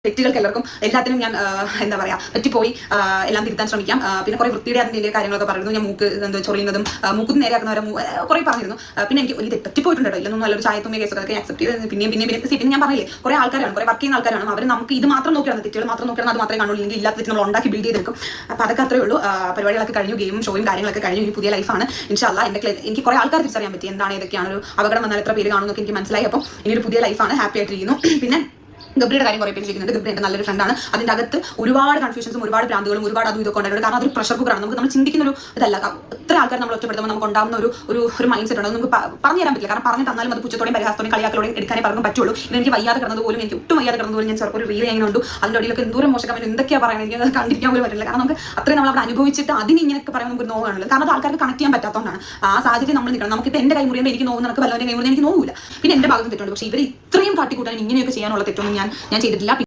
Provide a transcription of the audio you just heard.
തെറ്റുകൾക്ക് എല്ലാവർക്കും എല്ലാത്തിനും ഞാൻ എന്താ പറയാ പറ്റിപ്പോയി എല്ലാം തിരുത്താൻ ശ്രമിക്കാം. പിന്നെ കുറെ വൃത്തിയുടെ അതിൻ്റെ കാര്യങ്ങളൊക്കെ പറയുന്നു. ഞാൻ മൂക്ക് എന്താ ചൊറിയുന്നതും മൂക്കും നേരെയാക്കുന്നവരെ കുറെ പറഞ്ഞിരുന്നു. പിന്നെ എനിക്ക് വലിയ പറ്റിപ്പോയിട്ടുണ്ടോ ഇല്ലെന്നും നല്ലൊരു ചായത്തുമ്മ കേസൊക്കെ ആക്സെപ്റ്റ് ചെയ്ത് പിന്നെ ഞാൻ പറയില്ലേ കുറെ ആൾക്കാരാണ്, കുറെ വർക്ക് ചെയ്യുന്ന ആൾക്കാരാണ്. അവർ നമുക്ക് ഇത് മാത്രം നോക്കിയാണ്, തെറ്റുകൾ മാത്രം നോക്കിയാണ്, അത് മാത്രമേ കാണുള്ളൂ. ഇല്ലാത്ത തെറ്റ് നമ്മൾ ഉണ്ടാക്കി ബിൽഡ് ചെയ്തെടുക്കും. അപ്പോൾ അതൊക്കെ അത്രേ ഉള്ളൂ. പരിപാടികളൊക്കെ കഴിഞ്ഞു, ഗെയിമും ഷോയും കാര്യങ്ങളൊക്കെ കഴിഞ്ഞു. ഇനി പുതിയ ലൈഫാണ് ഇൻഷാല്ലാ. എനിക്ക് കുറെ ആൾക്കാർ തിരിച്ചറിയാൻ പറ്റി എന്താണ് ഏതൊക്കെയാണ് ഒരു അപകടം വന്നാൽ എത്ര പേര് കാണുന്നൊക്കെ എനിക്ക് മനസ്സിലായി. അപ്പം ഇനി ഒരു പുതിയ ലൈഫാണ്, ഹാപ്പി ആയിട്ടിരിക്കുന്നു. പിന്നെ ഗബ്രിയുടെ കാര്യം കുറേ പേര് ചെയ്യുന്നുണ്ട്. ഗബ്രി എൻ്റെ നല്ലൊരു ഫ്രണ്ടാണ്. അതിൻ്റെ അകത്ത് ഒരുപാട് കൺഫ്യൂഷൻസും ഒരുപാട് ഭ്രാന്തുകളും ഒരുപാട് അതും ഇതൊക്കെ ഉണ്ടായിരുന്നു. കാരണം അതൊരു പ്രഷർ കുക്കറാണ്. നമ്മൾ ചിന്തിക്കുന്ന ഒരു ഇതല്ല. എത്ര ആൾക്കാർ നമ്മൾ ഒറ്റപ്പെടുത്തുമ്പോൾ നമുക്ക് ഉണ്ടാകുന്ന ഒരു മൈൻഡ് സെറ്റ് ഉണ്ട്. നമുക്ക് പറഞ്ഞു തരാൻ പറ്റില്ല. കാരണം പറഞ്ഞു തന്നാലും അത് പുച്ഛത്തോടെയും പരിഹാസത്തോടെയും കളിയാക്കളോടെയും എടുക്കാനേ പലർക്കും പറ്റുള്ളൂ. എനിക്ക് വയ്യാതെ കിടന്നത് പോലും, എനിക്ക് ഒട്ടും വയ്യാതെ കിടന്നത് പോലും ഞാൻ ചിലപ്പോൾ ഒരു റീൽ എങ്ങനെ ഉണ്ട് അതിൻ്റെ അടിയിലൊക്കെ എന്തോരം മോശം കമന്റ് എന്തൊക്കെയാണ് പറയുന്നത് എനിക്ക് അത് കണ്ടിരിക്കാൻ പോലും പറ്റില്ല. കാരണം നമുക്ക് അത്രയും നമ്മൾ അവിടെ അനുഭവിച്ചിട്ട് അതിന് ഇങ്ങനെയൊക്കെ പറയാൻ നമുക്ക് നോവുകയാണല്ലോ. കാരണം അത് ആൾക്കാർക്ക് കണക്ട് ചെയ്യാൻ പറ്റാത്തതുകൊണ്ടാണ് ആ സാഹചര്യം നമ്മൾ നിൽക്കണം. നമുക്കിപ്പോൾ എൻ്റെ കൈ മുറിയുമ്പോൾ എനിക്ക് നോവുന്ന നമുക്ക് വല്ലവൻ്റെ കൈ മുറിയുമ്പോൾ എനിക്ക് നോവില്ല. പിന്നെ എൻ്റെ ഭാഗത്ത് തെറ്റുണ്ട്. പക്ഷേ ഇവർ ഇത്രയും കാട്ടിക്കൂട്ടാൻ ഇങ്ങനെയൊക്കെ ചെയ്യാനുള്ള തെറ്റൊന്നും ഞാൻ ചെയ്തിട്ടില്ല.